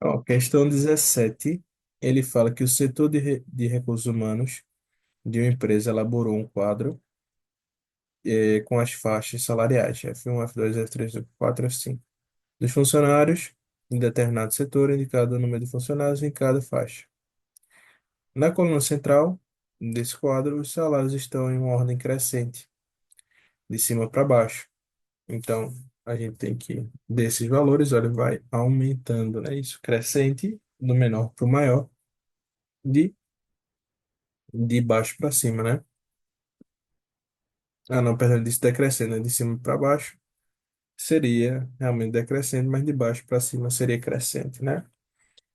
Ó, questão 17, ele fala que o setor de recursos humanos de uma empresa elaborou um quadro com as faixas salariais, F1, F2, F3, F4, F5, dos funcionários em determinado setor, indicado o número de funcionários em cada faixa. Na coluna central desse quadro, os salários estão em uma ordem crescente, de cima para baixo. Então, a gente tem que, desses valores, olha, vai aumentando, né? Isso, crescente, do menor para o maior, de, de baixo para cima, né? Ah, não, perdão, disse decrescendo, né? De cima para baixo seria realmente decrescente, mas de baixo para cima seria crescente, né?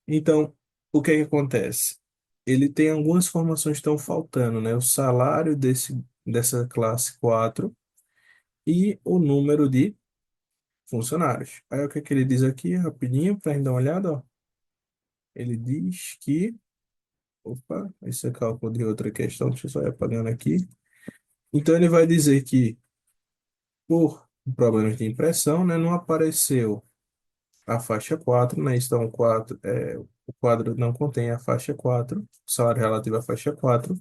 Então, o que é que acontece? Ele tem algumas informações que estão faltando, né? O salário dessa classe 4 e o número de funcionários. Aí o que é que ele diz aqui, rapidinho, para a gente dar uma olhada, ó. Ele diz que. Opa, esse é cálculo de outra questão, deixa eu só ir apagando aqui. Então ele vai dizer que, por problemas de impressão, né, não apareceu a faixa 4, né? Então, o quadro não contém a faixa 4, o salário relativo à faixa 4,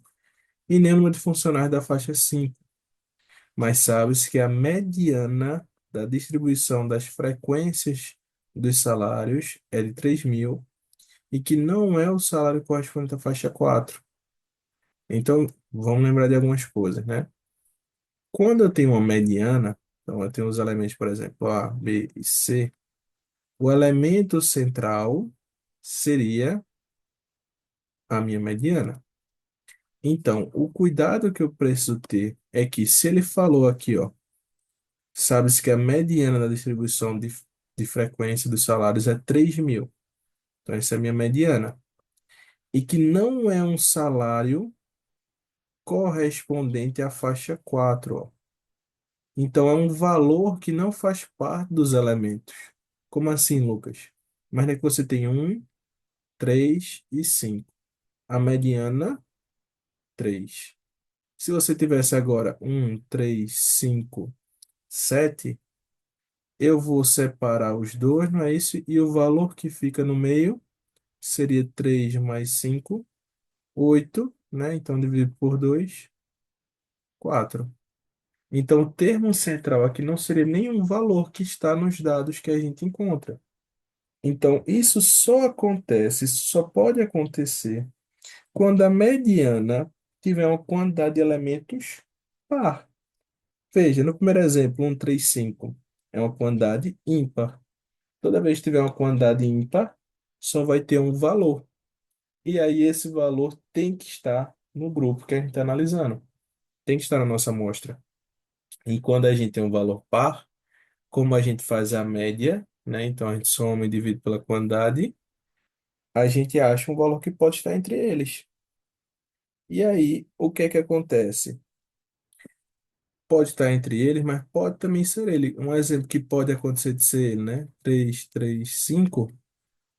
e nem o número de funcionários da faixa 5. Mas sabe-se que a mediana da distribuição das frequências dos salários é de 3.000 e que não é o salário correspondente à faixa 4. Então, vamos lembrar de algumas coisas, né? Quando eu tenho uma mediana, então eu tenho os elementos, por exemplo, A, B e C, o elemento central seria a minha mediana. Então, o cuidado que eu preciso ter é que se ele falou aqui, ó, sabe-se que a mediana da distribuição de frequência dos salários é 3.000. Então, essa é a minha mediana. E que não é um salário correspondente à faixa 4, ó. Então, é um valor que não faz parte dos elementos. Como assim, Lucas? Mas é que você tem 3 e 5. A mediana, 3. Se você tivesse agora 3, 5, 7, eu vou separar os dois, não é isso? E o valor que fica no meio seria 3 mais 5, 8, né? Então, dividido por 2, 4. Então, o termo central aqui não seria nenhum valor que está nos dados que a gente encontra. Então, isso só pode acontecer quando a mediana tiver uma quantidade de elementos par. Veja, no primeiro exemplo, 135 é uma quantidade ímpar. Toda vez que tiver uma quantidade ímpar, só vai ter um valor. E aí esse valor tem que estar no grupo que a gente está analisando. Tem que estar na nossa amostra. E quando a gente tem um valor par, como a gente faz a média, né? Então a gente soma e divide pela quantidade, a gente acha um valor que pode estar entre eles. E aí, o que é que acontece? Pode estar entre eles, mas pode também ser ele. Um exemplo que pode acontecer de ser ele, né? 3, 3, 5.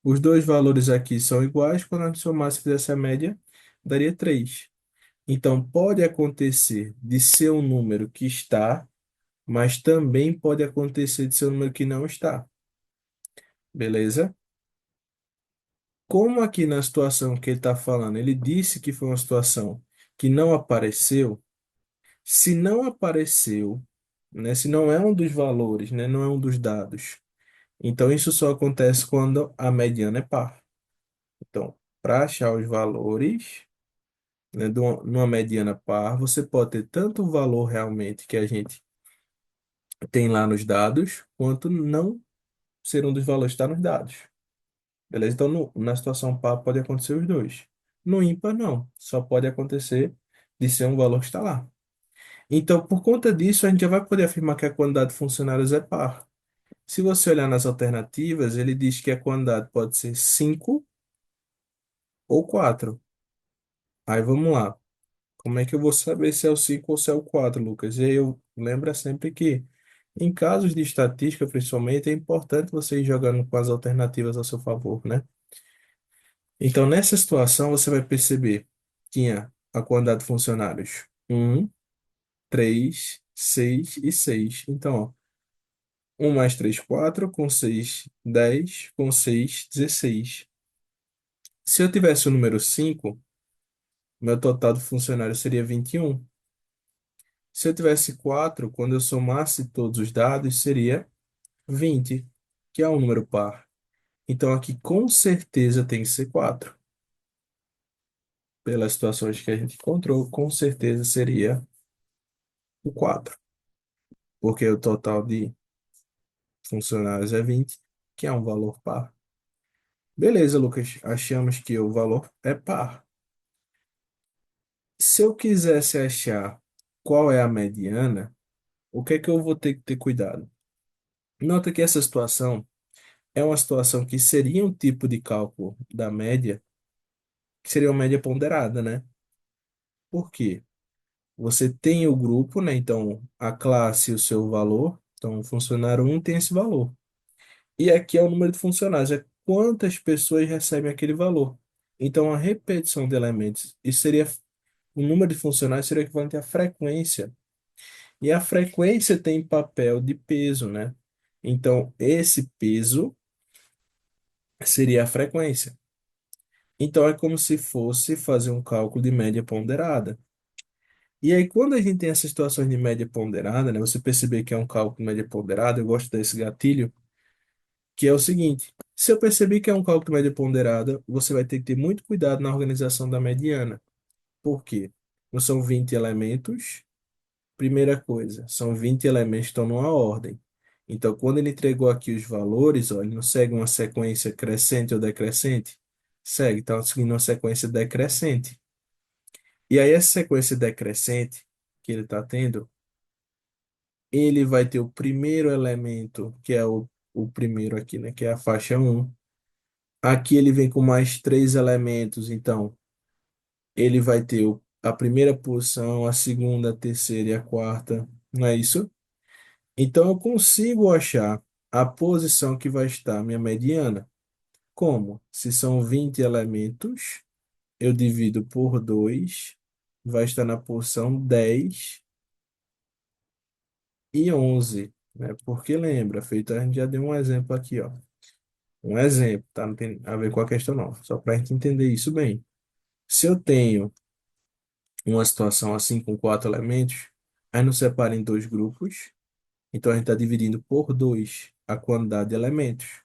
Os dois valores aqui são iguais. Quando a gente somar, se fizesse a média, daria 3. Então, pode acontecer de ser um número que está, mas também pode acontecer de ser um número que não está. Beleza? Como aqui na situação que ele está falando, ele disse que foi uma situação que não apareceu. Se não apareceu, né, se não é um dos valores, né, não é um dos dados, então isso só acontece quando a mediana é par. Então, para achar os valores, né, numa mediana par, você pode ter tanto o valor realmente que a gente tem lá nos dados, quanto não ser um dos valores que está nos dados. Beleza? Então, na situação par pode acontecer os dois. No ímpar, não. Só pode acontecer de ser um valor que está lá. Então, por conta disso, a gente já vai poder afirmar que a quantidade de funcionários é par. Se você olhar nas alternativas, ele diz que a quantidade pode ser 5 ou 4. Aí vamos lá. Como é que eu vou saber se é o 5 ou se é o 4, Lucas? E aí eu lembra sempre que, em casos de estatística, principalmente, é importante você ir jogando com as alternativas a seu favor, né? Então, nessa situação, você vai perceber que tinha a quantidade de funcionários 1, 3, 6 e 6. Então, ó, Um mais 3 4 com 6 10 com 6 16. Se eu tivesse o número 5, meu total de funcionários seria 21. Se eu tivesse 4, quando eu somasse todos os dados, seria 20, que é um número par. Então aqui com certeza tem que ser 4. Pelas situações que a gente encontrou, com certeza seria o 4, porque o total de funcionários é 20, que é um valor par. Beleza, Lucas, achamos que o valor é par. Se eu quisesse achar qual é a mediana, o que é que eu vou ter que ter cuidado? Nota que essa situação é uma situação que seria um tipo de cálculo da média, que seria uma média ponderada, né? Por quê? Você tem o grupo, né? Então, a classe e o seu valor. Então, o funcionário um tem esse valor. E aqui é o número de funcionários, é quantas pessoas recebem aquele valor. Então, a repetição de elementos, isso seria, o número de funcionários seria equivalente à frequência. E a frequência tem papel de peso, né? Então, esse peso seria a frequência. Então, é como se fosse fazer um cálculo de média ponderada. E aí, quando a gente tem essas situações de média ponderada, né? Você perceber que é um cálculo de média ponderada, eu gosto desse gatilho, que é o seguinte: se eu perceber que é um cálculo de média ponderada, você vai ter que ter muito cuidado na organização da mediana. Por quê? Não são 20 elementos. Primeira coisa, são 20 elementos que estão numa ordem. Então, quando ele entregou aqui os valores, ó, ele não segue uma sequência crescente ou decrescente? Segue, está seguindo uma sequência decrescente. E aí, essa sequência decrescente que ele está tendo, ele vai ter o primeiro elemento, que é o primeiro aqui, né, que é a faixa um. Aqui ele vem com mais três elementos, então ele vai ter a primeira posição, a segunda, a terceira e a quarta, não é isso? Então eu consigo achar a posição que vai estar a minha mediana. Como? Se são 20 elementos, eu divido por 2, vai estar na posição 10 e 11, né? Porque lembra, feito, a gente já deu um exemplo aqui, ó. Um exemplo, tá? Não tem a ver com a questão, não. Só para a gente entender isso bem. Se eu tenho uma situação assim com quatro elementos, aí nos separa em dois grupos. Então a gente está dividindo por 2 a quantidade de elementos.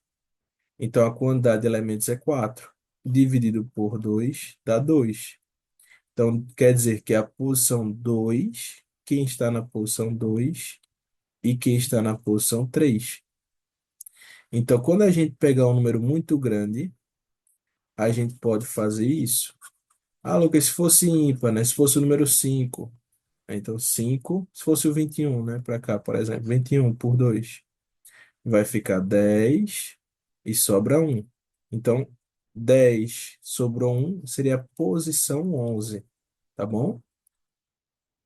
Então a quantidade de elementos é 4. Dividido por 2 dá 2. Então quer dizer que a posição 2, quem está na posição 2 e quem está na posição 3. Então quando a gente pegar um número muito grande, a gente pode fazer isso. Ah, Lucas, se fosse ímpar, né? Se fosse o número 5. Então 5, se fosse o 21, né? Para cá, por exemplo, 21 por 2 vai ficar 10 e sobra um. Então 10 sobrou um seria a posição 11, tá bom?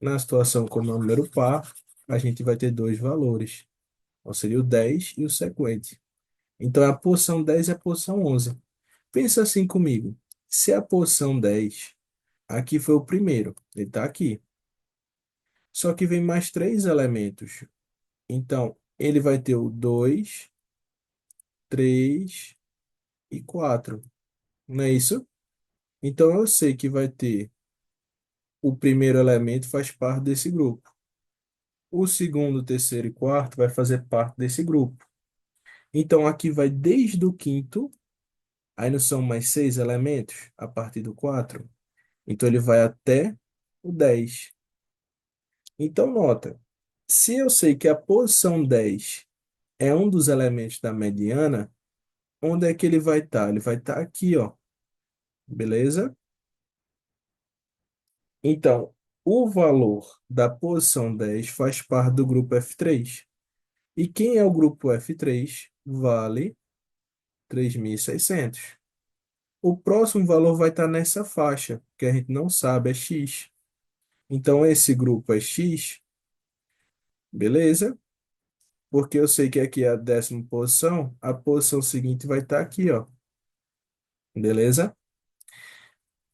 Na situação como é um número par, a gente vai ter dois valores. Então seria o 10 e o sequente. Então a posição 10 e a posição 11. Pensa assim comigo. Se a posição 10 aqui foi o primeiro, ele está aqui. Só que vem mais três elementos. Então, ele vai ter o 2, 3 e 4. Não é isso? Então, eu sei que vai ter o primeiro elemento faz parte desse grupo. O segundo, terceiro e quarto vai fazer parte desse grupo. Então, aqui vai desde o quinto, aí não são mais seis elementos a partir do 4. Então, ele vai até o 10. Então, nota, se eu sei que a posição 10 é um dos elementos da mediana, onde é que ele vai estar? Ele vai estar aqui, ó. Beleza? Então, o valor da posição 10 faz parte do grupo F3. E quem é o grupo F3? Vale 3.600. O próximo valor vai estar nessa faixa, que a gente não sabe, é X. Então, esse grupo é X, beleza? Porque eu sei que aqui é a décima posição, a posição seguinte vai estar aqui, ó. Beleza?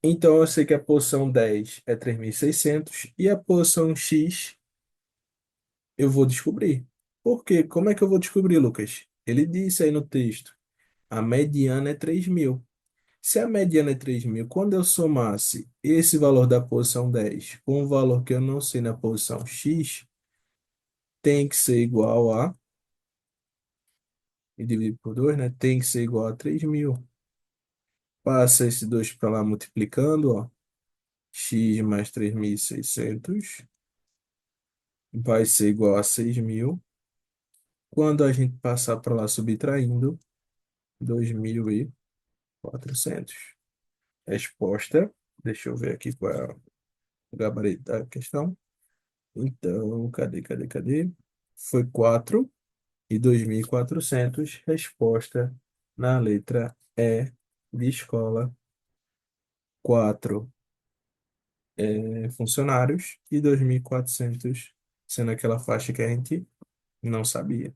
Então, eu sei que a posição 10 é 3.600 e a posição X eu vou descobrir. Por quê? Como é que eu vou descobrir, Lucas? Ele disse aí no texto, a mediana é 3.000. Se a mediana é 3.000, quando eu somasse esse valor da posição 10 com o valor que eu não sei na posição X, tem que ser igual a, e dividir por 2, né? Tem que ser igual a 3.000. Passa esse 2 para lá multiplicando, ó. X mais 3.600 vai ser igual a 6.000. Quando a gente passar para lá subtraindo, 2.400. Resposta, deixa eu ver aqui qual é o gabarito da questão. Então, cadê? Foi 4.400. Resposta na letra E de escola. 4 funcionários e 2.400 sendo aquela faixa que a gente não sabia.